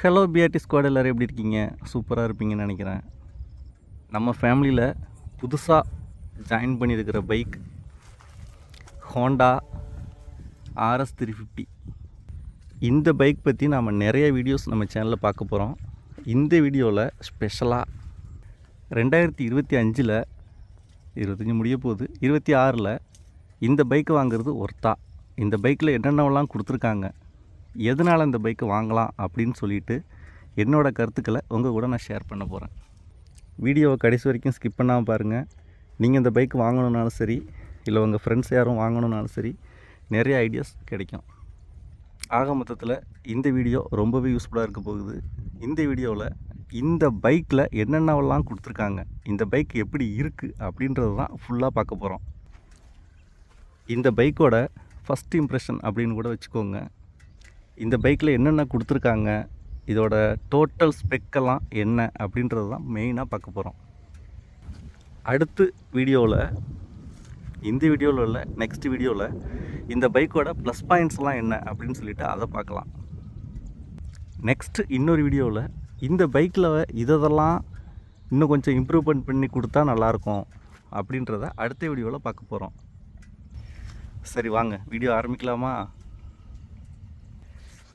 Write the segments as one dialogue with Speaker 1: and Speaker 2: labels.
Speaker 1: Hello BRT squad, எல்லோரும் எப்படி இருக்கீங்க? சூப்பராக இருப்பீங்கன்னு நினைக்கிறேன். நம்ம ஃபேமிலியில் புதுசாக ஜாயின் பண்ணியிருக்கிற பைக் ஹோண்டா RS 350. இந்த பைக் பற்றி நாம் நிறைய வீடியோஸ் நம்ம சேனலில் பார்க்க போகிறோம். இந்த வீடியோவில் ஸ்பெஷலாக 2025 25 முடிய போகுது, 26 இந்த பைக்கை வாங்குறது ஒர்த்தா, இந்த பைக்கில் என்னென்னலாம் கொடுத்துருக்காங்க, எதனால் இந்த பைக்கை வாங்கலாம் அப்படின்னு சொல்லிட்டு என்னோடய கருத்துக்களை உங்கள் கூட நான் ஷேர் பண்ண போகிறேன். வீடியோவை கடைசி வரைக்கும் ஸ்கிப் பண்ணாமல் பாருங்கள். நீங்கள் இந்த பைக் வாங்கணுன்னாலும் சரி, இல்லை உங்கள் ஃப்ரெண்ட்ஸ் யாரும் வாங்கணுன்னாலும் சரி, நிறைய ஐடியாஸ் கிடைக்கும். ஆக மொத்தத்தில் இந்த வீடியோ ரொம்பவே யூஸ்ஃபுல்லாக இருக்க போகுது. இந்த வீடியோவில் இந்த பைக்கில் என்னென்னவெல்லாம் கொடுத்துருக்காங்க, இந்த பைக் எப்படி இருக்குது அப்படின்றது தான் ஃபுல்லாக பார்க்க போகிறோம். இந்த பைக்கோட ஃபஸ்ட் இம்ப்ரெஷன் அப்படின்னு கூட வச்சுக்கோங்க. இந்த பைக்கில் என்னென்ன கொடுத்துருக்காங்க, இதோட டோட்டல் ஸ்பெக்கெல்லாம் என்ன அப்படின்றது தான் மெயினாக பார்க்க போகிறோம். அடுத்து வீடியோவில், இந்த வீடியோவில் இல்லை, நெக்ஸ்ட் வீடியோவில் இந்த பைக்கோட ப்ளஸ் பாயிண்ட்ஸ்லாம் என்ன அப்படின்னு சொல்லிவிட்டு அதை பார்க்கலாம். நெக்ஸ்ட்டு இன்னொரு வீடியோவில் இந்த பைக்கில் இதெல்லாம் இன்னும் கொஞ்சம் இம்ப்ரூவ்மெண்ட் பண்ணி கொடுத்தா நல்லாயிருக்கும் அப்படின்றத அடுத்த வீடியோவில் பார்க்க போகிறோம். சரி வாங்க வீடியோ ஆரம்பிக்கலாமா?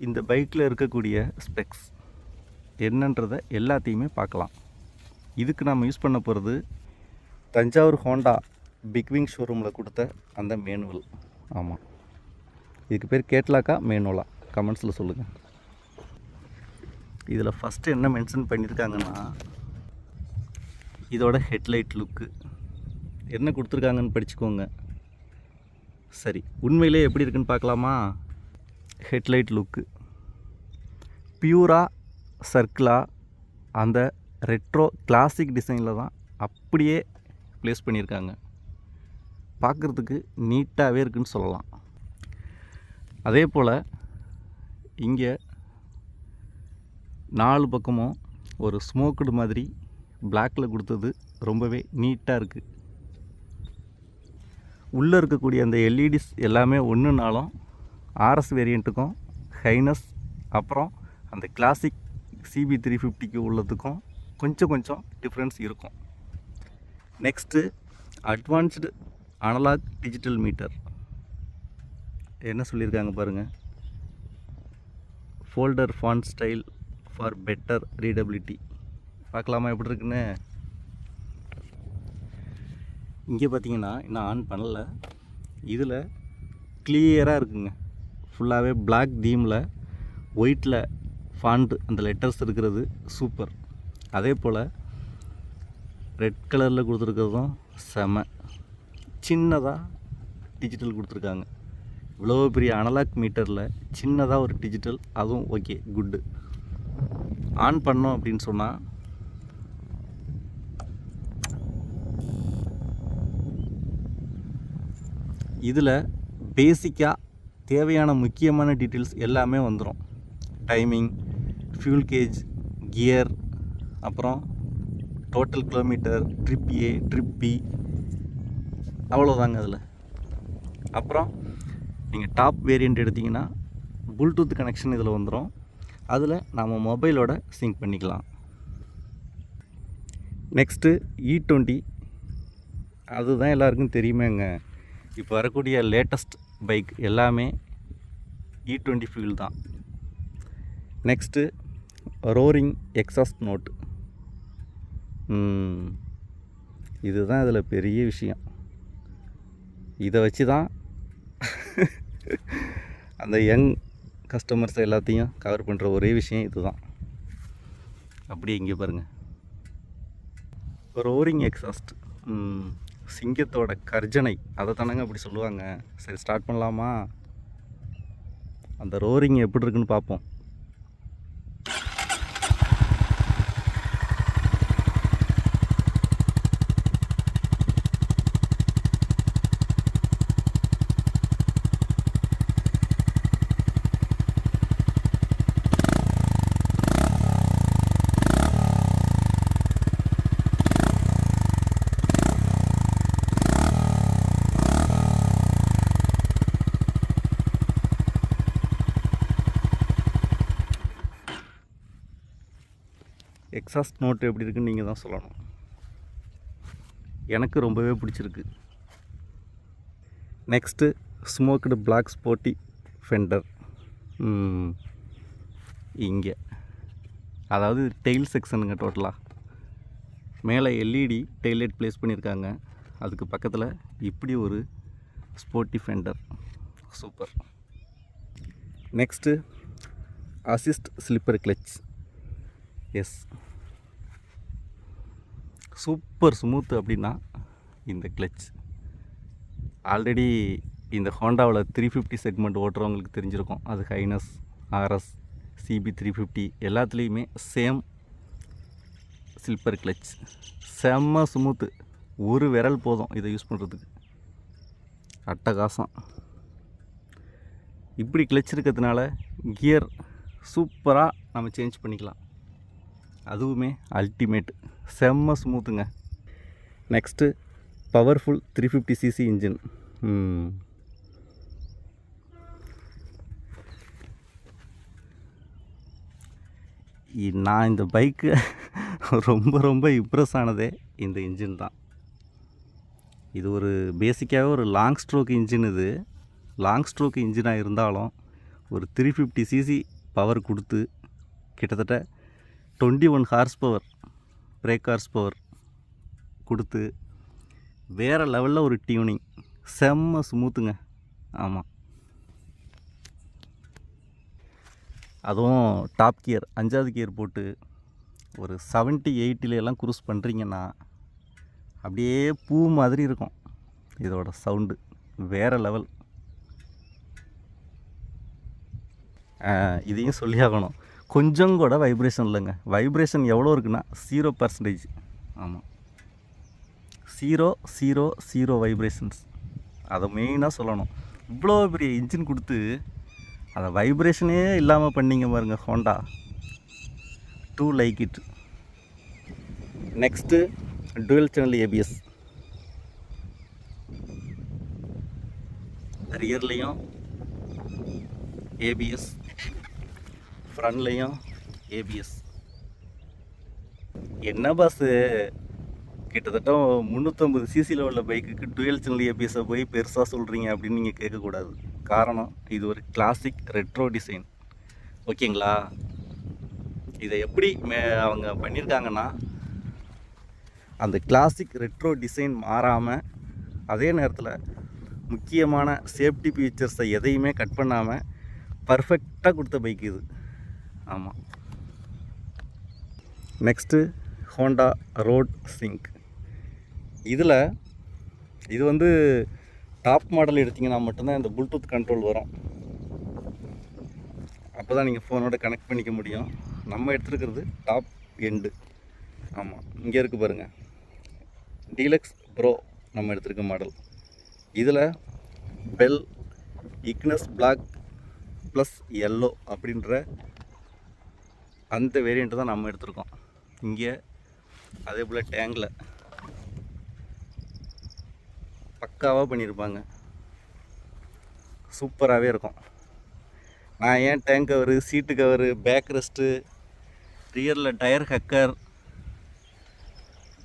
Speaker 1: இந்த பைக்கில் இருக்கக்கூடிய ஸ்பெக்ஸ் என்னன்றதை எல்லாத்தையுமே பார்க்கலாம். இதுக்கு நம்ம யூஸ் பண்ண போகிறது தஞ்சாவூர் ஹோண்டா பிக்விங் ஷோரூமில் கொடுத்த அந்த மேனுவல். ஆமாம், இதுக்கு பேர் கேட்லாக்கா மேனுவலா? கமெண்ட்ஸில் சொல்லுங்கள். இதில் ஃபஸ்ட்டு என்ன மென்ஷன் பண்ணியிருக்காங்கன்னா, இதோட ஹெட்லைட் லுக்கு என்ன கொடுத்துருக்காங்கன்னு படிச்சுக்கோங்க. சரி, உண்மையிலே எப்படி இருக்குன்னு பார்க்கலாமா? ஹெட்லைட் லுக்கு பியூராக சர்க்கிளாக அந்த ரெட்ரோ கிளாசிக் டிசைனில் தான் அப்படியே ப்ளேஸ் பண்ணியிருக்காங்க. பார்க்குறதுக்கு நீட்டாகவே இருக்குன்னு சொல்லலாம். அதே போல் இங்கே 4 பக்கமும் ஒரு ஸ்மோக்குடு மாதிரி பிளாக்கில் கொடுத்தது ரொம்பவே நீட்டாக இருக்குது. உள்ளே இருக்கக்கூடிய அந்த எல்இடிஸ் எல்லாமே ஒன்றுனாலும் RS வேரியண்ட்டுக்கும் ஹைனஸ் அப்புறம் அந்த கிளாசிக் CB 350க்கு உள்ளதுக்கும் கொஞ்சம் டிஃப்ரென்ஸ் இருக்கும். Next advanced analog digital meter என்ன சொல்லியிருக்காங்க பாருங்கள். Bolder font style for better readability. பார்க்கலாமா எப்படி இருக்குன்னு? இங்கே பார்த்தீங்கன்னா இன்னும் ஆன் பண்ணலை. இதில் கிளியராக இருக்குங்க. ஃபுல்லாகவே பிளாக் தீமில் ஒயிட்டில் ஃபாண்ட் அந்த லெட்டர்ஸ் இருக்கிறது சூப்பர். அதே போல் ரெட் கலரில் கொடுத்துருக்கிறதும் செம. சின்னதாக டிஜிட்டல் கொடுத்துருக்காங்க. இவ்வளோ பெரிய அனலாக் மீட்டரில் சின்னதாக ஒரு டிஜிட்டல், அதுவும் ஓகே, குட்டு. ஆன் பண்ணோம் அப்படின்னு சொன்னால் இதில் பேசிக்காக தேவையான முக்கியமான டீட்டெயில்ஸ் எல்லாமே வந்துடும். டைமிங், ஃபியூல் கேஜ், கியர், அப்புறம் total kilometre, trip A, trip B, அவ்வளோதாங்க அதில். அப்புறம் நீங்கள் டாப் வேரியண்ட் எடுத்திங்கன்னா ப்ளூடூத் கனெக்ஷன் இதில் வந்துடும். அதில் நம்ம மொபைலோட சிங்க் பண்ணிக்கலாம். நெக்ஸ்ட்டு E20, அதுதான் எல்லாருக்கும் தெரியுமேங்க. இப்போ வரக்கூடிய லேட்டஸ்ட் பைக் எல்லாமே E20 ஃபியூல் தான். Next roaring exhaust note. இதுதான் இதில் பெரிய விஷயம். இதை வச்சு தான் அந்த யங் கஸ்டமர்ஸ் எல்லாத்தையும் கவர் பண்ணுற ஒரே விஷயம் இதுதான். அப்படியே இங்கே பாருங்கள், ரோரிங் எக்ஸாஸ்ட், சிங்கத்தோட கர்ஜனை, அதை தானங்க அப்படி சொல்லுவாங்க. சரி, ஸ்டார்ட் பண்ணலாமா? அந்த ரோரிங் எப்படி இருக்குன்னு பார்ப்போம். எக்ஸாஸ்ட் நோட்டு எப்படி இருக்குன்னு நீங்கள் தான் சொல்லணும். எனக்கு ரொம்பவே பிடிச்சிருக்கு. Next smoked black sporty fender. இங்கே அதாவது டெயில் செக்ஷனுங்க. டோட்டலாக மேலே எல்இடி டெய்லைட் ப்ளேஸ் பண்ணியிருக்காங்க. அதுக்கு பக்கத்தில் இப்படி ஒரு sporty fender. Super. Next assist slipper clutch. Yes, super smooth அப்படின்னா இந்த கிளச். ஆல்ரெடி இந்த ஹோண்டாவில் 350 செக்மெண்ட் ஓட்டுறவங்களுக்கு தெரிஞ்சிருக்கும். அது ஹைனஸ், ஆர்எஸ், சிபி 350 எல்லாத்துலேயுமே சேம் ஸ்லிப்பர் கிளச். செம்ம ஸ்மூத்து. ஒரு விரல் போதும் இதை யூஸ் பண்ணுறதுக்கு. அட்டகாசம். இப்படி கிளச் இருக்கிறதுனால கியர் சூப்பராக நம்ம சேஞ்ச் பண்ணிக்கலாம். அதுவுமே அல்டிமேட். செம்ம ஸ்மூத்துங்க. Next powerful 350cc engine. நான் இந்த பைக்கு ரொம்ப ரொம்ப இம்ப்ரெஸ் ஆனதே இந்த இன்ஜின் தான். இது ஒரு பேசிக்காகவே ஒரு லாங் ஸ்ட்ரோக் இன்ஜின். இது லாங் ஸ்ட்ரோக் இன்ஜினாக இருந்தாலும் ஒரு 350cc பவர் கொடுத்து கிட்டத்தட்ட 21 horse power break horse power கொடுத்து வேறு லெவலில் ஒரு டியூனிங். செம்ம ஸ்மூத்துங்க. ஆமாம், அதுவும் டாப் கியர் 5வது கியர் போட்டு ஒரு 70-80 குரூஸ் பண்ணுறீங்கன்னா அப்படியே பூ மாதிரி இருக்கும். இதோட சவுண்டு வேறு லெவல். இதையும் சொல்லி ஆகணும், கொஞ்சம் கூட வைப்ரேஷன் இல்லைங்க. வைப்ரேஷன் எவ்வளோ இருக்குன்னா 0%. ஆமாம், 0 வைப்ரேஷன்ஸ். அதை மெயினாக சொல்லணும். இவ்வளோ பெரிய இன்ஜின் கொடுத்து அதை வைப்ரேஷனே இல்லாமல் பண்ணிங்க பாருங்கள் Honda. Do like it. Next dual channel ABS. ரியர்லேயும் ஏபிஎஸ், ஃப்ரண்ட்லேயும் ஏபிஎஸ். என்ன பாஸு, கிட்டத்தட்ட 350 சிசியில் உள்ள பைக்குக்கு டுவெல் சேனல் ஏபிஎஸை போய் பெருசாக சொல்கிறீங்க அப்படின்னு நீங்கள் கேட்கக்கூடாது. காரணம், இது ஒரு கிளாசிக் ரெட்ரோ டிசைன். ஓகேங்களா? இதை எப்படி அவங்க பண்ணியிருக்காங்கன்னா, அந்த கிளாசிக் ரெட்ரோ டிசைன் மாறாமல், அதே நேரத்தில் முக்கியமான சேஃப்டி ஃபீச்சர்ஸை எதையுமே கட் பண்ணாமல் பர்ஃபெக்டாக கொடுத்த பைக் இது. ஆமாம். Next Honda road sync. இது வந்து டாப் மாடல் எடுத்திங்கன்னா மட்டும்தான் இந்த ப்ளூடூத் கண்ட்ரோல் வரும். அப்போ தான் நீங்கள் ஃபோனோட கனெக்ட் பண்ணிக்க முடியும். நம்ம எடுத்துருக்கிறது டாப் எண்டு. ஆமாம், இங்கே இருக்குது பாருங்கள், டீலக்ஸ் ப்ரோ நம்ம எடுத்துருக்க மாடல். இதில் pearl igneous black plus yellow அப்படின்ற அந்த வேரியண்ட்டு தான் நம்ம எடுத்திருக்கோம். இங்கே அதே போல் டேங்கில் பக்காவாக பண்ணியிருப்பாங்க. சூப்பராகவே இருக்கும். நான் ஏன் tank cover, seat cover, back rest, ரியரில் டயர் ஹக்கர்,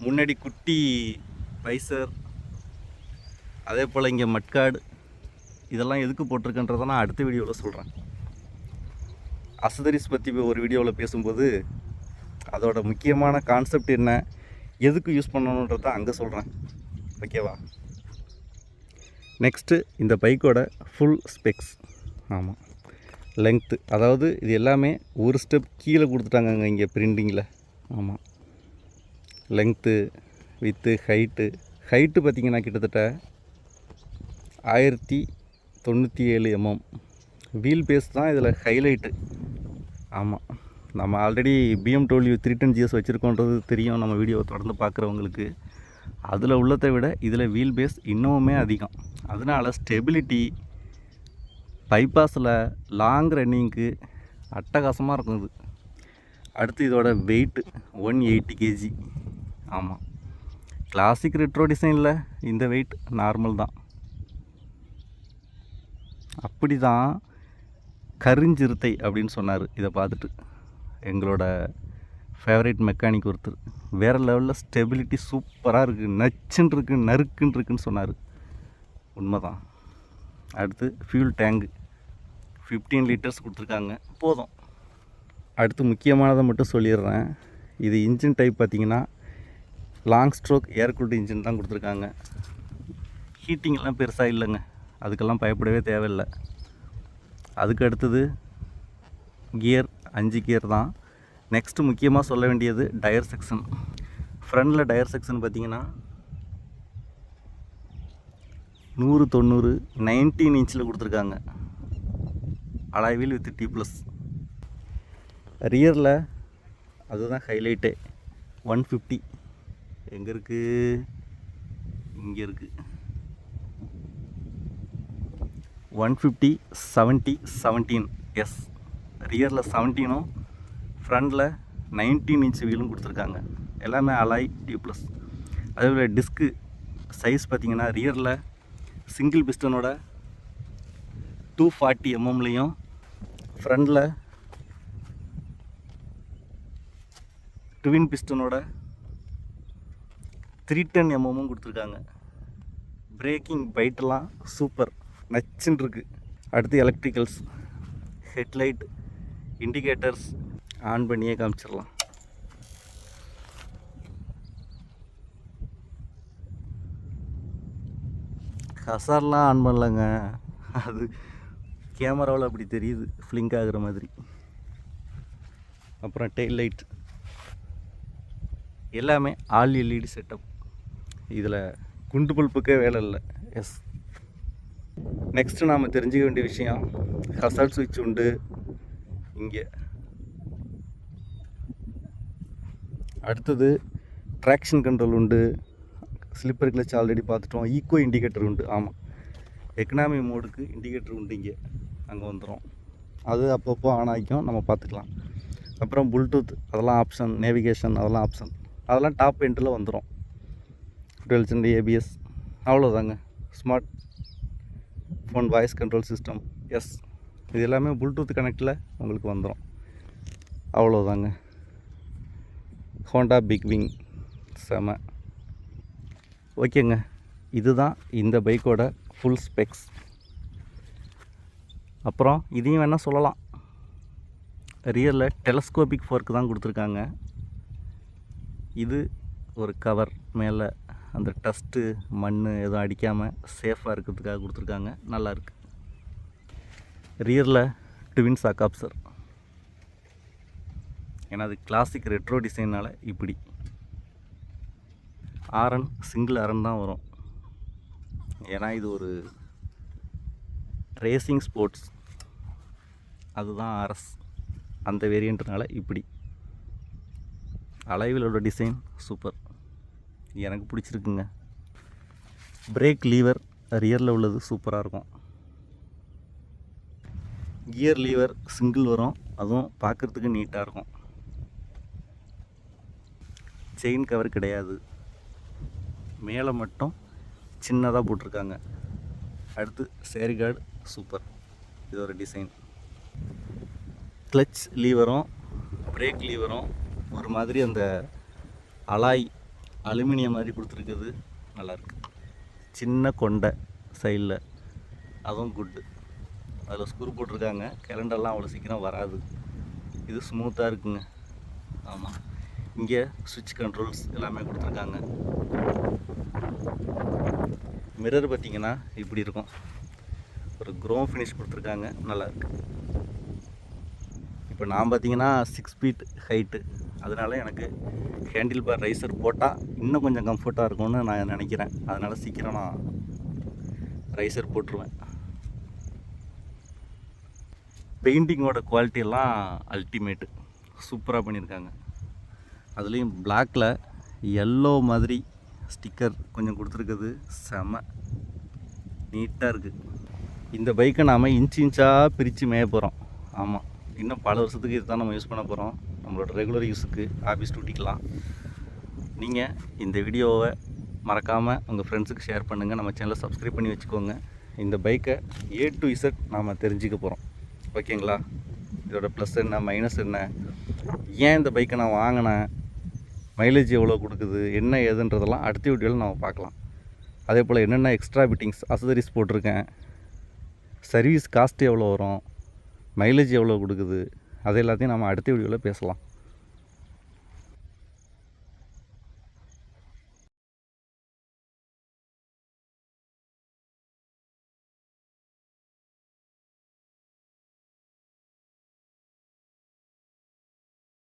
Speaker 1: முன்னாடி குட்டி பைசர், அதே போல் இங்கே மட்கார்டு, இதெல்லாம் எதுக்கு போட்டிருக்கன்றதை நான் அடுத்த வீடியோவில் சொல்கிறேன். அசசரிஸ் பற்றி ஒரு வீடியோவில் பேசும்போது அதோட முக்கியமான கான்செப்ட் என்ன, எதுக்கு யூஸ் பண்ணணுன்றதை அங்கே சொல்கிறேன். ஓகேவா? நெக்ஸ்ட்டு இந்த பைக்கோட ஃபுல் ஸ்பெக்ஸ். ஆமாம், லெங்க்த்து, அதாவது இது எல்லாமே ஒரு ஸ்டெப் கீழே கொடுத்துட்டாங்கங்க இங்கே பிரிண்டிங்கில். ஆமாம், லெங்க்த்து, வித்து, ஹைட்டு பார்த்திங்கன்னா கிட்டத்தட்ட 1097 mm. வீல் பேஸ் தான் இதில் ஹைலைட்டு. ஆமாம், நம்ம ஆல்ரெடி BMW 310GS வச்சுருக்கோன்றது தெரியும் நம்ம வீடியோவை தொடர்ந்து பார்க்குறவங்களுக்கு. அதில் உள்ளதை விட இதில் வீல் பேஸ் இன்னுமே அதிகம். அதனால் ஸ்டெபிலிட்டி, பைபாஸில் லாங் ரன்னிங்க்கு அட்டகாசமாக இருக்கும் இது. அடுத்து இதோட வெயிட்டு 180 kg. ஆமாம், கிளாசிக் ரெட்ரோ டிசைனில் இந்த வெயிட் நார்மல் தான். அப்படி தான் கருஞ்சிறுத்தை அப்படின்னு சொன்னார் இதை பார்த்துட்டு எங்களோட ஃபேவரேட் மெக்கானிக் ஒருத்தர். வேறு லெவலில் ஸ்டெபிலிட்டி சூப்பராக இருக்குது, நச்சுன்னு இருக்குது, நறுக்குன்னு இருக்குன்னு சொன்னார். உண்மைதான். அடுத்து ஃபியூல் டேங்கு 15 லிட்டர்ஸ் கொடுத்துருக்காங்க, போதும். அடுத்து முக்கியமானதை மட்டும் சொல்லிடுறேன். இது இன்ஜின் டைப் பார்த்திங்கன்னா லாங் ஸ்ட்ரோக் ஏர் கூல்டு இன்ஜின் தான் கொடுத்துருக்காங்க. ஹீட்டிங்கெல்லாம் பெருசாக இல்லைங்க, அதுக்கெல்லாம் பயப்படவே தேவையில்லை. அதுக்கு அடுத்தது கியர் 5 கியர் தான். நெக்ஸ்ட்டு முக்கியமாக சொல்ல வேண்டியது டயர் செக்ஷன். ஃப்ரண்டில் டயர் செக்ஷன் பார்த்திங்கன்னா 100/90 19 இன்ச்சில் கொடுத்துருக்காங்க. Alloy wheel with T+. ரியரில் அதுதான் ஹைலைட்டே, 150 எங்கே இருக்குது, இங்கே இருக்குது. 150 70 17 எஸ். ரியரில் 17ம் ஃப்ரண்டில் 19 இன்ச் வீலும் கொடுத்துருக்காங்க. எல்லாமே அலாய் T+. அதேபோல் டிஸ்க்கு சைஸ் பார்த்திங்கன்னா ரியரில் சிங்கிள் பிஸ்டனோட 240 mmலையும் ஃப்ரண்டில் ட்வின் பிஸ்டனோட 310 mmமும் கொடுத்துருக்காங்க. பிரேக்கிங் பைட்டெல்லாம் சூப்பர், நச்சுன்னு இருக்குது. அடுத்து எலக்ட்ரிக்கல்ஸ், ஹெட்லைட், இண்டிகேட்டர்ஸ் ஆன் பண்ணியே காமிச்சிடலாம். ஹசார்லாம் ஆன் பண்ணலங்க, அது கேமராவில் அப்படி தெரியுது, ஃப்ளிங்க் ஆகிற மாதிரி. அப்புறம் டெயில் லைட் எல்லாமே ஆல் LED செட்டப். இதில் குண்டு பல்புக்கே வேலை இல்லை. எஸ். நெக்ஸ்ட்டு நாம் தெரிஞ்சுக்க வேண்டிய விஷயம், ஹசார்ட் சுவிட்ச் உண்டு இங்கே. அடுத்தது ட்ராக்ஷன் கண்ட்ரோல் உண்டு, ஸ்லிப்பர் கிளச் ஆல்ரெடி பார்த்துட்டோம். ஈக்கோ இண்டிகேட்டர் உண்டு. ஆமாம், எக்கனாமி மோடுக்கு இண்டிகேட்டர் உண்டு இங்கே, அங்கே வந்துடும். அது அப்பப்போ ஆன் ஆகிக்கும், நம்ம பார்த்துக்கலாம். அப்புறம் ப்ளூடூத் அதெல்லாம் ஆப்ஷன், நேவிகேஷன் அதெல்லாம் ஆப்ஷன், அதெல்லாம் டாப் எண்டில் வந்துடும். 12 சென்ட் ABS, அவ்வளோதாங்க. Smart phone voice control system, yes. இது எல்லாமே ப்ளூடூத் கனெக்டில் உங்களுக்கு வந்துடும், அவ்வளோதாங்க. ஹோண்டா பிக் விங் செம. ஓகேங்க, இதுதான் இந்த பைக்கோட ஃபுல் ஸ்பெக்ஸ். அப்புறம் இதையும் வேணால் சொல்லலாம், ரியரில் டெலஸ்கோபிக் ஃபோர்க்கு தான் கொடுத்துருக்காங்க. இது ஒரு கவர் மேலே அந்த டஸ்ட்டு மண் எதுவும் அடிக்காமல் சேஃபாக இருக்கிறதுக்காக கொடுத்துருக்காங்க, நல்லாயிருக்கு. ரியரில் ட்வின் சாக் அப்சர், ஏன்னா அது கிளாசிக் ரெட்ரோ டிசைனால் இப்படி. ஆரன் சிங்கிள் ஆரன் தான் வரும், ஏன்னா இது ஒரு ரேசிங் ஸ்போர்ட்ஸ், அதுதான் RS, அந்த வேரியண்ட்னால இப்படி. அலைவிலோட டிசைன் சூப்பர், எனக்கு பிடிச்சிருக்குங்க. பிரேக் லீவர் ரியரில் உள்ளது சூப்பராக இருக்கும். கியர் லீவர் சிங்கிள் வரும், அதுவும் பார்க்குறதுக்கு நீட்டாக இருக்கும். செயின் கவர் கிடையாது, மேலே மட்டும் சின்னதாக போட்டிருக்காங்க. அடுத்து சேரி கார்டு சூப்பர், இது ஒரு டிசைன். கிளச் லீவரும் பிரேக் லீவரும் ஒரு மாதிரி அந்த அலாய் அலுமினியம் மாதிரி கொடுத்துருக்குது, நல்லாயிருக்கு. சின்ன கொண்டை சைடில், அதுவும் குட்டு. அதில் ஸ்க்ரூ போட்டிருக்காங்க, கேலண்டர்லாம் அவ்வளோ சீக்கிரம் வராது. இது ஸ்மூத்தாக இருக்குங்க. ஆமாம், இங்கே சுவிட்ச் கண்ட்ரோல்ஸ் எல்லாமே கொடுத்துருக்காங்க. மிரர் பார்த்திங்கன்னா இப்படி இருக்கும், ஒரு க்ரோம் ஃபினிஷ் கொடுத்துருக்காங்க, நல்லாயிருக்கு. இப்போ நான் பார்த்திங்கன்னா 6 feet ஹைட்டு, அதனால் எனக்கு ஹேண்டில் பார் ரைசர் போட்டால் இன்னும் கொஞ்சம் கம்ஃபர்ட்டாக இருக்கும்னு நான் நினைக்கிறேன். அதனால் சீக்கிரம் நான் ரைசர் போட்டுருவேன். பெயிண்டிங்கோட குவாலிட்டியெல்லாம் அல்டிமேட்டு, சூப்பராக பண்ணியிருக்காங்க. அதுலேயும் பிளாக்கில் எல்லோ மாதிரி ஸ்டிக்கர் கொஞ்சம் கொடுத்துருக்குது, செம நீட்டாக இருக்குது. இந்த பைக்கை நாம் இன்ச்சாக பிரித்து மேய போகிறோம். ஆமாம், இன்னும் பல வருஷத்துக்கு இது தான் நம்ம யூஸ் பண்ண போகிறோம், நம்மளோட ரெகுலர் யூஸுக்கு, ஆஃபீஸ் டியூட்டிக்கலாம். நீங்கள் இந்த வீடியோவை மறக்காமல் உங்கள் ஃப்ரெண்ட்ஸுக்கு ஷேர் பண்ணுங்கள், நம்ம சேனலை சப்ஸ்கிரைப் பண்ணி வச்சுக்கோங்க. இந்த பைக்கை A to Z நாம் தெரிஞ்சுக்க போகிறோம். ஓகேங்களா? இதோட ப்ளஸ் என்ன மைனஸ் என்ன, ஏன் இந்த பைக்கை நான் வாங்கினேன், மைலேஜ் எவ்வளோ கொடுக்குது, என்ன ஏதுன்றதெல்லாம் அடுத்த வீடியோவில் நம்ம பார்க்கலாம். அதே போல் என்னென்ன எக்ஸ்ட்ரா ஃபிட்டிங்ஸ் அசசரிஸ் போட்டிருக்கேன், சர்வீஸ் காஸ்ட் எவ்வளோ வரும், மைலேஜ் எவ்வளோ கொடுக்குது, அது எல்லாத்தையும் நம்ம அடுத்த வீடியோவில் பேசலாம்.